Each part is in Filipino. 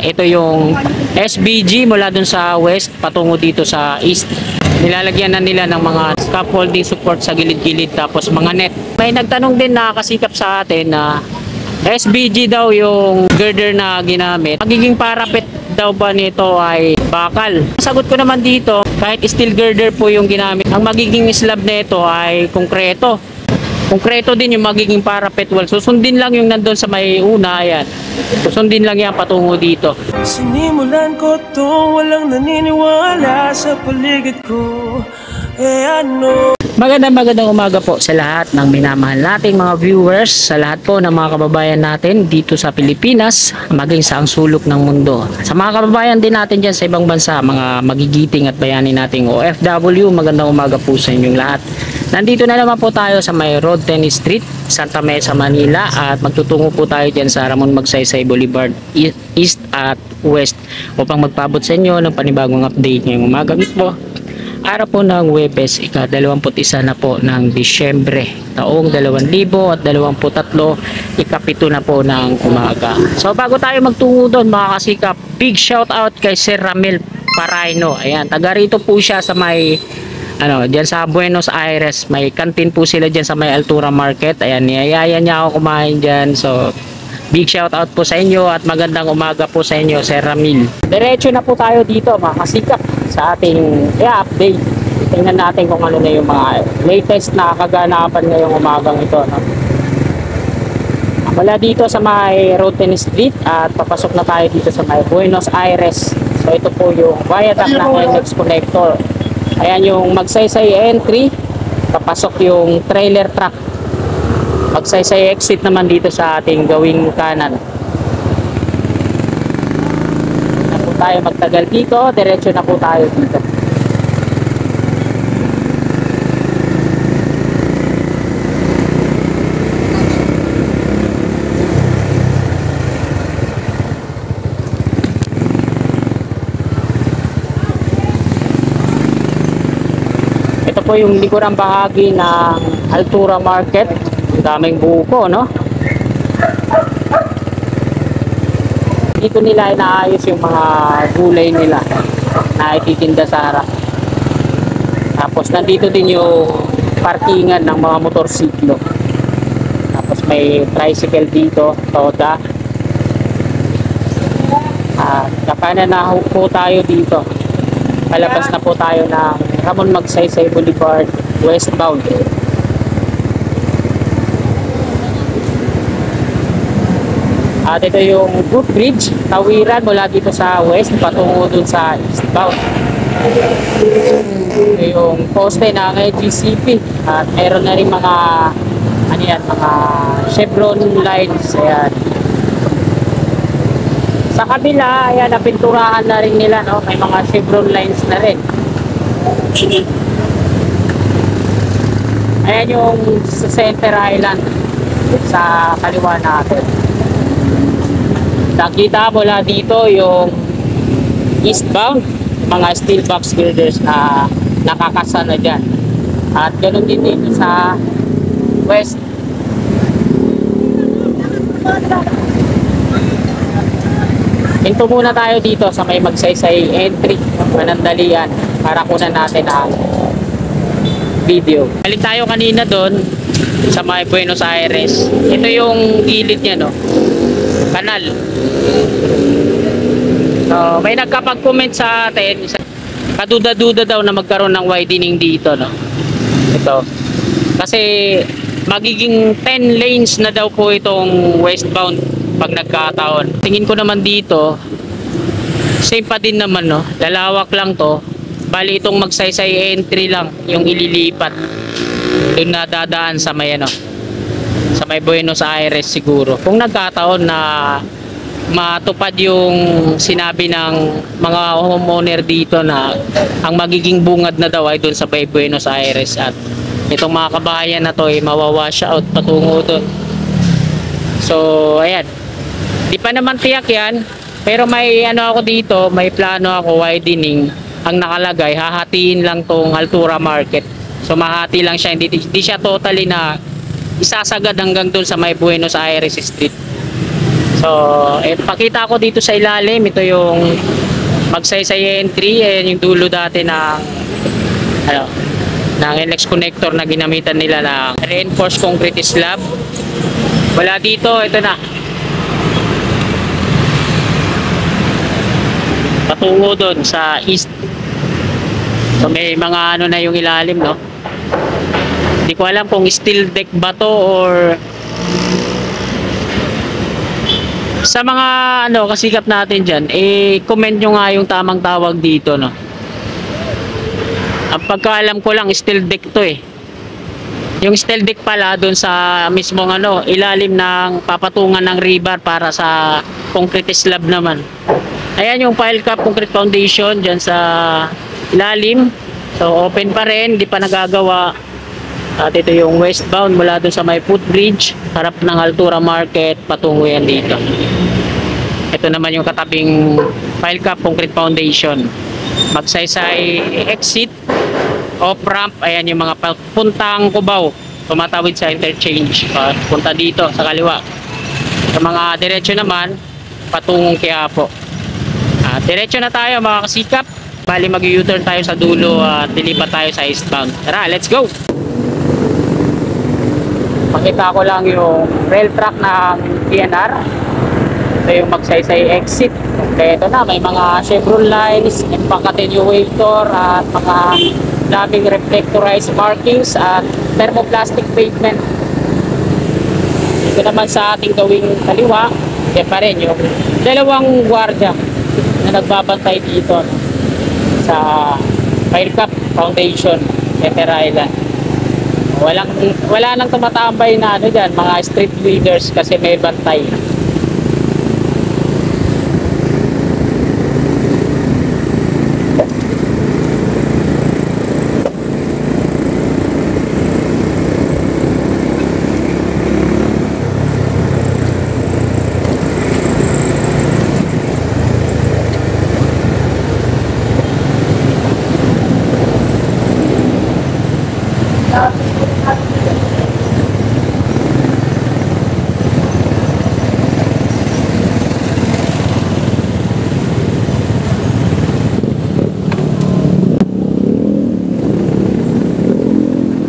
Ito yung SBG mula dun sa west patungo dito sa east. Nilalagyan na nila ng mga scaffolding support sa gilid-gilid tapos mga net. May nagtanong din na kasikap sa atin na SBG daw yung girder na ginamit. Magiging parapet daw ba nito ay bakal? Sagot ko naman dito, kahit steel girder po yung ginamit, ang magiging slab nito ay konkreto. Konkreto din yung magiging parapet wall. Susundin lang yung nandun sa may una, ayan. Susundin lang yan patungo dito. Sinimulan ko to, walang naniniwala sa paligid ko. Magandang umaga po sa lahat ng minamahal nating mga viewers, sa lahat po ng mga kababayan natin dito sa Pilipinas, maging sa ang sulok ng mundo. Sa mga kababayan din natin dyan sa ibang bansa, mga magigiting at bayani nating OFW, magandang umaga po sa inyong lahat. Nandito na naman po tayo sa may Road 10 Street, Santa Mesa, Manila, at magtutungo po tayo dyan sa Ramon Magsaysay Boulevard East at West upang magpaabot sa inyo ng panibagong update ngayong umaga po. Araw po ng Huwebes, ika-21 na po ng Disyembre, taong 2023, ikapito na po ng umaga. So bago tayo magtungo doon mga kasikap, big shout out kay Sir Ramil Paraino. Ayan, taga rito po siya sa may diyan sa Buenos Aires, may kantin po sila diyan sa may Altura Market. Ayan, niyayaya niya ako kumain diyan. So big shout out po sa inyo at magandang umaga po sa inyo, Sir Ramil. Diretso na po tayo dito mga kasikap sa ating update. Tingnan natin kung ano na yung mga latest na kaganapan ngayong umagang ito, no? Mula dito sa may Road 10 Street at papasok na tayo dito sa may Buenos Aires. So ito po yung viaduct ng NX Connector. Ayan yung Magsaysay entry, papasok yung trailer truck. Magsaysay exit naman dito sa ating gawing kanan. Na po tayo magtagal dito, diretso na po tayo dito. Ito po yung likurang bahagi ng Altura Market. Daming buko, no? Dito nila inaayos yung mga gulay nila na ititinda sa harap. Tapos nandito din yung parkingan ng mga motorsiklo. Tapos may tricycle dito, toda. Kapanan na po tayo dito. Palabas na po tayo ng Ramon Magsaysay Boulevard westbound. At ito yung footbridge, tawiran mula dito sa west patungo dun sa eastbound. Ito yung poste ng GCP at meron na rin mga mga chevron lines. Ayan. Sa kabila, ayan, napinturahan na rin nila, no? May mga chevron lines na rin. Ayan yung sa Center Island sa kaliwa natin. Nakita mula dito yung eastbound, mga steel box girders na nakakasana dyan. At ganoon din dito sa west. Hinto muna tayo dito sa may Magsaysay entry, Manandalian, para kunan natin ang video. Balik tayo kanina doon sa may Buenos Aires. Ito yung gilid niya, no? Kanal. So, may nagkapag-comment sa atin, kaduda-duda daw na magkaroon ng widening dito, no? Ito. Kasi magiging 10 lanes na daw po itong westbound pag nagkataon. Tingin ko naman dito, same pa din naman, no? Lalawak lang to. Bali itong Magsaysay entry lang yung ililipat. Doon na dadaan sa may sa may Buenos Aires siguro. Kung nagkataon na matupad yung sinabi ng mga homeowner dito na ang magiging bungad na daw ay doon sa may Buenos Aires at itong mga kabahayan na to ay mawawash out patungo doon. So ayan, di pa naman tiyak yan, pero may ako dito, may plano ako widening. Ang nakalagay, hahatiin lang tong Altura Market. So mahati lang siya, hindi siya totally na isasagad hanggang doon sa may Buenos Aires Street. So, pakita ko dito sa ilalim, ito yung magsaysay entry, ayan yung dulo dati ng ng NLEX connector na ginamitan nila ng reinforced concrete slab. Wala dito, ito na. Patungo doon sa east. So may mga ano na yung ilalim, no? Hindi ko alam kung steel deck ba to or sa mga ano kasikap natin dyan, comment nyo nga yung tamang tawag dito, no? Ang pagkaalam ko lang, steel deck to eh. Yung steel deck pala doon sa mismong ano, ilalim ng papatungan ng rebar para sa concrete slab naman. Ayan yung pile cap concrete foundation dyan sa ilalim. So open pa rin, di pa nagagawa. At ito yung westbound mula doon sa may footbridge, harap ng Altura Market, patungo yan dito. Ito naman yung katabing pile cap concrete foundation. Magsaysay exit, off ramp, ayan yung mga puntang Cubao, tumatawid sa interchange, punta dito sa kaliwa. Sa mga diretso naman, patungong Quiapo. Diretso na tayo mga kasikap. Bali mag-U-turn tayo sa dulo at lilipat tayo sa eastbound. Tara, let's go! Pakita ko lang yung rail track ng PNR. Ito yung magsaysay exit. Kaya ito na, may mga chevron lines, impact attenuator at mga daming reflectorized markings at thermoplastic pavement. Ito naman sa ating gawing kaliwa, yan pa rin yung dalawang gwardiya na nagbabantay dito sa pile cap foundation, Peter Island. Wala nang tumatambay na ano dyan, mga street leaders kasi may bantay.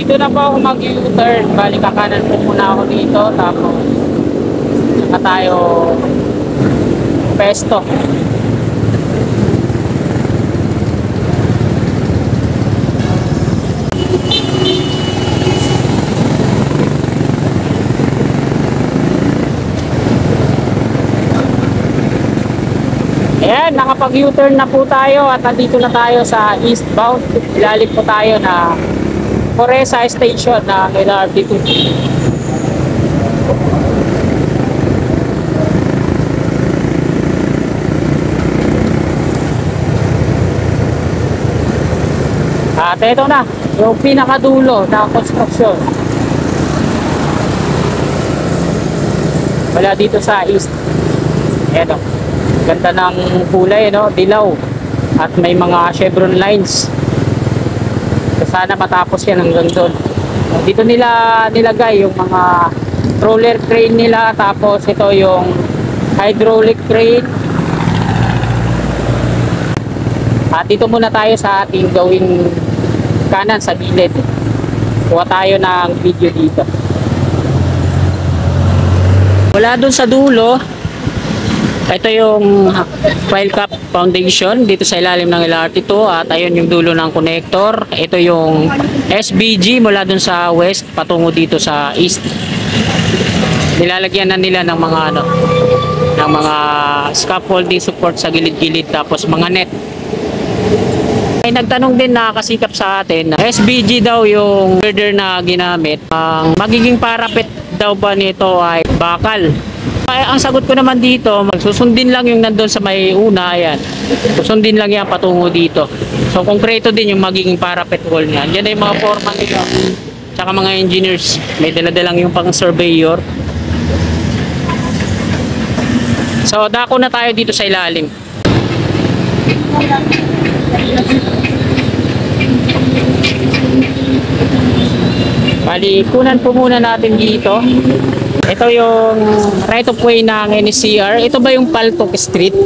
Dito na po ako mag-U-turn. Bali kakanan po muna ako dito. Tapos saka tayo pesto. Ayan, nakapag-U-turn na po tayo at nandito na tayo sa eastbound. Ilalim po tayo na Coresa Station na LRT2. At ito na, yung pinakadulo na construction. Wala dito sa east. Ayan o. Ganda ng kulay, no? Dilaw. At may mga chevron lines. Sana matapos yan hanggang doon. Dito nila nilagay yung mga roller crane nila. Tapos ito yung hydraulic crane. At dito muna tayo sa ating gawing kanan sa gilid. Kuha tayo ng video dito. Wala doon sa dulo. Ito yung pile cap foundation dito sa ilalim ng LRT2 at ayun yung dulo ng connector. Ito yung SBG mula dun sa west patungo dito sa east. Nilalagyan na nila ng mga ano, ng mga scaffolding support sa gilid-gilid tapos mga net. Ay nagtanong din na kasikap sa atin na SBG daw yung girder na ginamit. Ang magiging parapet daw ba nito ay bakal. Ay, ang sagot ko naman dito, magsusundin lang yung nandun sa may una, ayan. Susundin lang yan patungo dito. So, konkreto din yung magiging parapet wall niya. Diyan na yung mga foreman nila, tsaka mga engineers. May dala-dalang yung pang surveyor. So, dako na tayo dito sa ilalim. Bali, kunan po muna natin dito. Ito yung right of way ng NCR. Ito ba yung Paltok Street?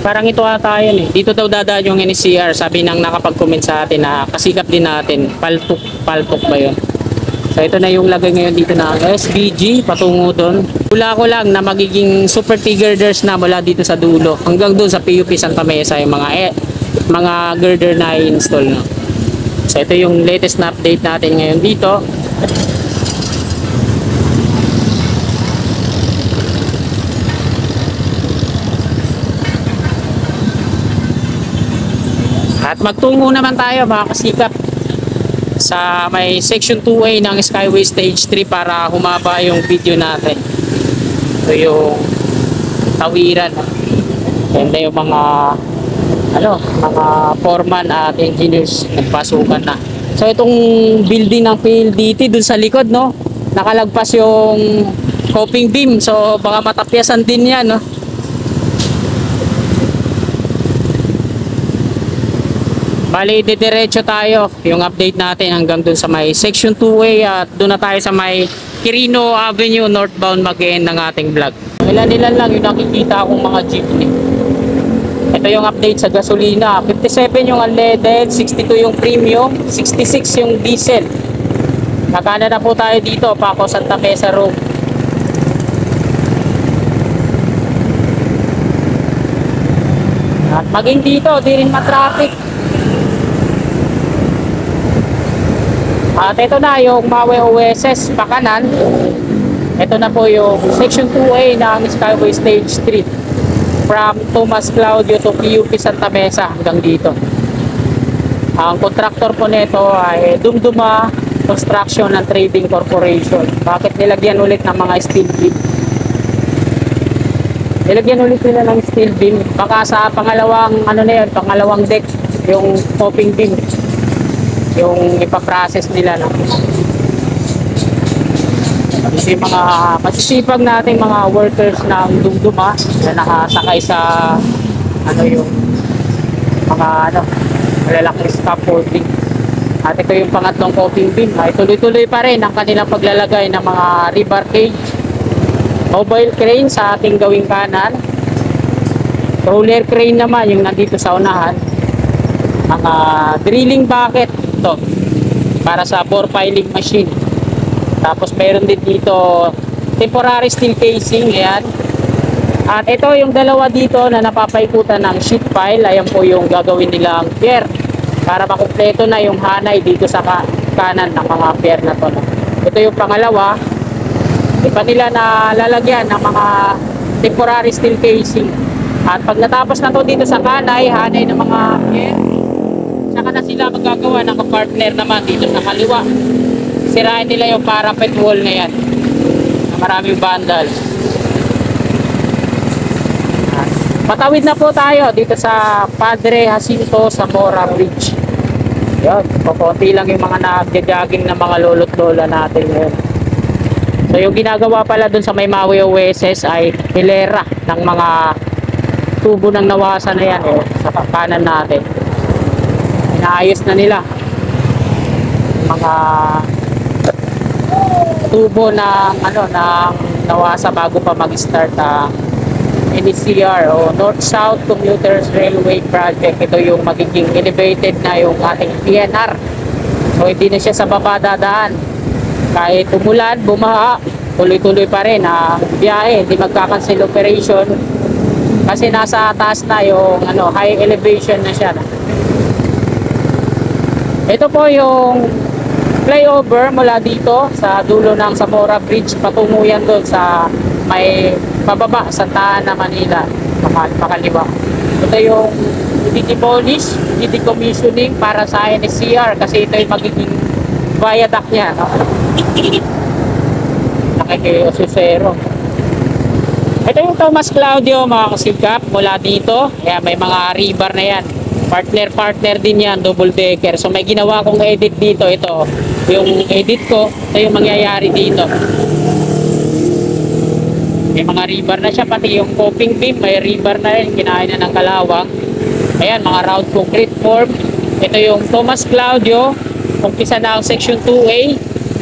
Parang ito ata yun eh. Dito daw dadaan yung NCR. Sabi nang nakapag-comment sa atin na kasikap din natin. Paltok ba yun? So ito na yung lagay ngayon dito ng SBG patungo doon. Hula ko lang na magiging super T-girders na mula dito sa dulo. Hanggang doon sa PUP Santa Mesa yung mga girder na i-install. No? So ito yung latest na update natin ngayon dito. At magtungo naman tayo mga kasikap sa may section 2A ng Skyway Stage 3 para humaba yung video natin. Ito yung tawiran. Ganda yung mga mga foreman at engineers nagpasukan na. So itong building ng PLDT dun sa likod, no, nakalagpas yung coping beam. So baka matapyasan din yan, no. Bali, didiretso tayo yung update natin hanggang dun sa may section 2A at dun na tayo sa may Quirino Avenue northbound mag-end ng ating vlog. Ilan-ilan lang yung nakikita akong mga jeepney. Ito yung update sa gasolina. 57 yung unleaded, 62 yung premium, 66 yung diesel. Nakana na po tayo dito, Paco Santa Mesa Road. At maging dito, di rin matraffic. At ito na yung Mawe OSS pakanan. Ito na po yung section 2A ng Skyway Stage 3 from Tomas Claudio to PUP Santa Mesa hanggang dito. Ang contractor po nito ay Dumduma Construction and Trading Corporation. Bakit nilagyan ulit ng mga steel beam? Nilagyan ulit nila ng steel beam. Baka sa pangalawang pangalawang deck yung coping beam yung ipaprocess nila, no? Kasi mga masisipag nating mga workers ng Dumduma na nakasakay sa yung mga malalaking scaffolding. At ito yung pangatlong coping beam. Ay tuloy-tuloy pa rin ang kanilang paglalagay ng mga rebar cage, mobile crane sa ating gawing kanan, roller crane naman yung nandito sa unahan, mga drilling bucket ito para sa bore piling machine. Tapos meron din dito temporary steel casing, ayan. At ito yung dalawa dito na napapaikutan ng sheet pile. Ayan po yung gagawin nilang pier para makumpleto na yung hanay dito sa kanan ng mga pier na to. Ito yung pangalawa, iba nila na lalagyan ng mga temporary steel casing. At pag natapos na to dito sa hanay ng mga pier, saka na sila magagawa ng partner naman dito sa kaliwa. Sirain nila yung parapet wall na yan na maraming vandal. Patawid na po tayo dito sa Padre Jacinto Zamora Bridge. Yan, papunti lang yung mga nagja-jogging na mga lolo't lola natin ngayon. So yung ginagawa pala dun sa may Maui OSS ay hilera ng mga tubo ng nawasan na yan sa kanan natin. Inaayos na nila mga tubo ng nawasa bago pa mag-start NCR o North-South Commuters Railway Project. Ito yung magiging elevated na yung ating PNR. So hindi na siya sa baba dadaan. Kahit umulan, bumaha, tuloy-tuloy pa rin ang biyahe, hindi magkakancel operation kasi nasa taas na yung high elevation na siya. Ito po yung flyover mula dito sa dulo ng Zamora Bridge patungo yan doon sa may pababa sa Taana, Manila, pakaliwa. Ito yung i-demolish, i-decommissioning para sa NCR kasi ito yung magiging viaduct niya. Nakikiususero. Ito yung Tomas Claudio mga kasigap mula dito. Ayan, may mga rebar na yan. Partner din yan, double decker. So may ginawa kong edit dito. Ito yung edit ko. Ito yung mangyayari dito. May mga rebar na siya, pati yung coping beam may rebar na rin, kinain na ng kalawang. Ayan, mga round concrete form. Ito yung Tomas Claudio, umpisa na ang section 2A.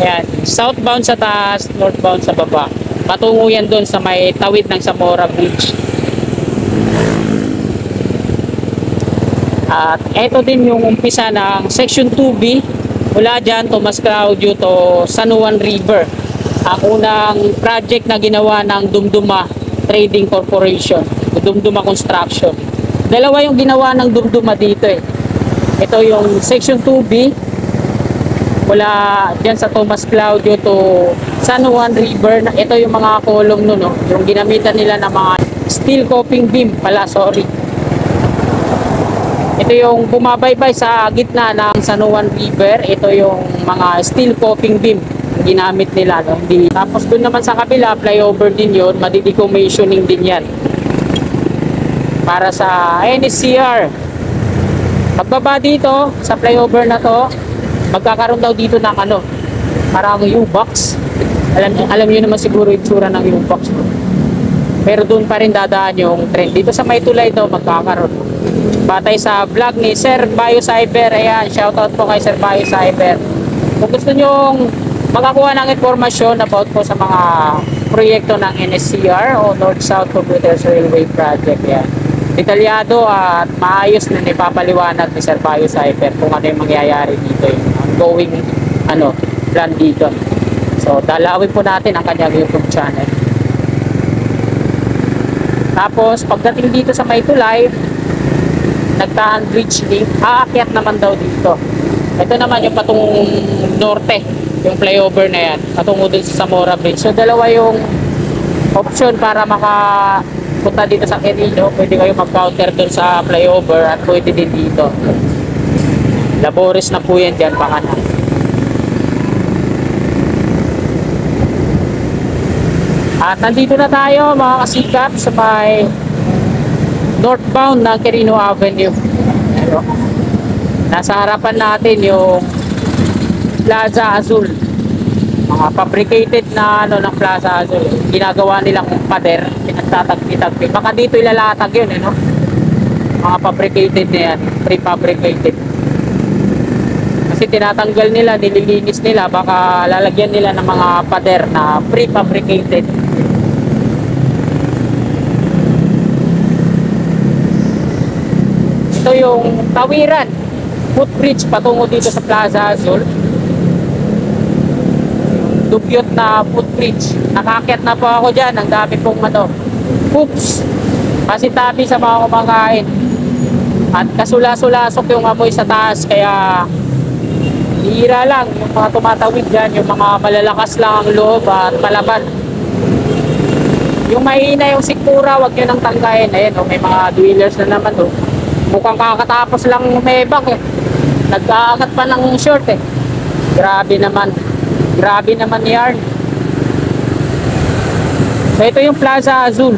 Ayan, southbound sa taas, northbound sa baba. Patungo yan doon sa may tawid ng Zamora Bridge. At eto din yung umpisa ng Section 2B mula dyan, Tomas Claudio to San Juan River. Ang unang project na ginawa ng Dumduma Trading Corporation, Dumduma Construction. Dalawa yung ginawa ng Dumduma dito eh. Ito yung Section 2B mula dyan sa Tomas Claudio to San Juan River. Ito yung mga column nun, no? Yung ginamitan nila ng mga steel coping beam pala, sorry. Ito yung bumabaybay sa gitna ng San Juan River. Ito yung mga steel coping beam ginamit nila, no? Tapos dun naman sa kabila, flyover din yun, madidecommissioning din yan para sa NSCR. Pagbaba dito sa flyover na to, magkakaroon daw dito ng ano, parang U-box. Alam niyo naman siguro yung tsura ng U-box. Pero doon pa rin dadaan yung train. Dito sa Maytulay daw magkakaroon. Batay sa vlog ni Sir Bayo Cyber. Ayan, shoutout po kay Sir Bayo Cyber. Kung gusto nyo makakuha ng informasyon about po sa mga proyekto ng NSCR o North-South Computers Railway Project, yan. Detalyado at maayos na ipapaliwanag ni Sir Bayo Cyber kung ano yung mangyayari dito, yung ongoing plan dito. So dalawin po natin ang kanyang YouTube channel. Tapos pagdating dito sa Maytulay, Nagtaan Bridge link, aakyat naman daw dito. Ito naman yung patungong norte, yung flyover na yan, patungo din sa Zamora Bridge. So dalawa yung option para makapunta dito sa Quirino. Pwede kayo mag-counter dun sa flyover at pwede din dito. Labores na po yan dyan, panganan. At nandito na tayo mga kasikap sa may northbound ng Quirino Avenue. Nasa harapan natin yung Plaza Azul. Mga fabricated na ng Plaza Azul. Ginagawa nilang pader, pinagtatagpi-tagpi. Baka dito ilalatag yun, mga fabricated na yan, prefabricated. Kasi tinatanggal nila, nililinis nila, baka lalagyan nila ng mga pader na prefabricated. Ito yung tawiran, footbridge patungo dito sa Plaza Azul. Dugyot na footbridge. Nakakyat na po ako dyan. Ang dami pong hoops. Kasi tabi sa mga kumakain. At kasula-sulasok yung amoy sa taas. Kaya hihira lang yung mga tumatawid dyan. Yung mga malalakas lang ang loob at palaban. Yung mahina yung sikura, wag nyo nang tanggayin. Ayan, may mga dwellers na naman. Mukhang kakatapos lang umebak Nagkaakat pa ng short Grabe naman. Grabe naman yarn. So ito yung Plaza Azul.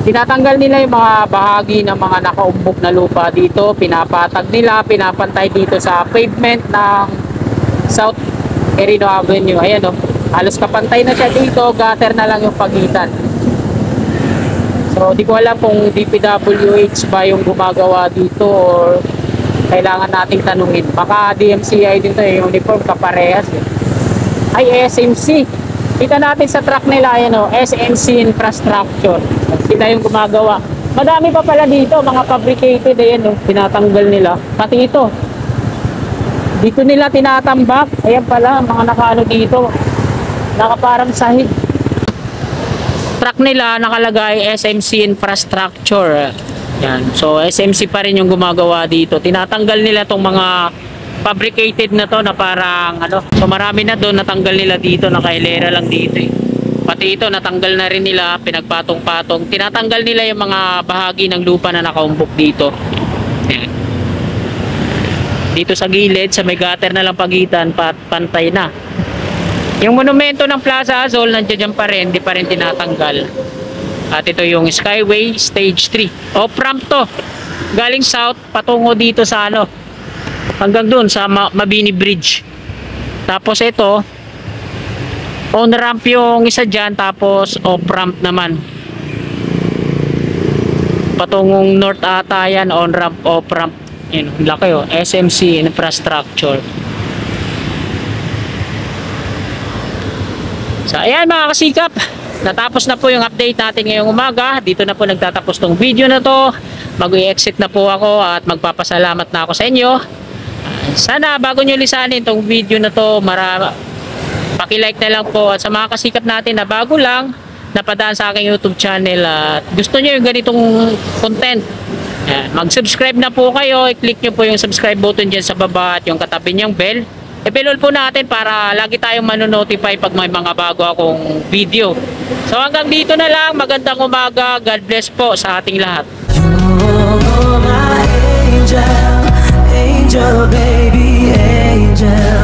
Tinatanggal nila yung mga bahagi ng mga nakaumbok na lupa dito. Pinapatag nila, pinapantay dito sa pavement ng South Quirino Avenue. Ayan halos kapantay na siya dito. Gutter na lang yung pagitan. So di ko alam kung DPWH ba yung gumagawa dito or kailangan nating tanungin. Baka DMCI din to yung uniform kaparehas Ay SMC. Kita natin sa truck nila SMC Infrastructure. Sila yung gumagawa. Madami pa pala dito mga fabricated tinatanggal nila. Pati ito. Dito nila tinatambak. Ayan pala mga nakaano dito. Nakaparang sahig. Truck nila nakalagay SMC Infrastructure. Yan. So SMC pa rin yung gumagawa dito. Tinatanggal nila tong mga fabricated na to na parang So marami na doon natanggal nila dito, nakailera lang dito Pati ito natanggal na rin nila, pinagpatong-patong. Tinatanggal nila yung mga bahagi ng lupa na nakaumbok dito. Yan. Dito sa gilid, sa may gutter na lang pagitan, pantay na. Yung monumento ng Plaza Azul nandiyan pa rin, di pa rin tinatanggal. At ito yung Skyway Stage 3. Off-ramp to. Galing south, patungo dito sa hanggang dun sa Mabini Bridge. Tapos ito, on-ramp yung isa dyan, tapos off-ramp naman. Patungong north ata yan, on-ramp, off-ramp. Yun, laki oh. SMC Infrastructure. So ayan mga kasikap, natapos na po yung update natin ngayong umaga. Dito na po nagtatapos tong video na to. Mag-i-exit na po ako at magpapasalamat na ako sa inyo. Sana bago nyo lisanin tong video na to, paki-like na lang po. At sa mga kasikap natin na bago lang napadaan sa aking YouTube channel at gusto nyo yung ganitong content, mag-subscribe na po kayo. I-click nyo po yung subscribe button dyan sa baba at yung katabi niyang bell. I-pilol po natin para lagi tayong manonotify pag may mga bago akong video. So hanggang dito na lang. Magandang umaga. God bless po sa ating lahat. Oh, my angel, angel, baby, angel.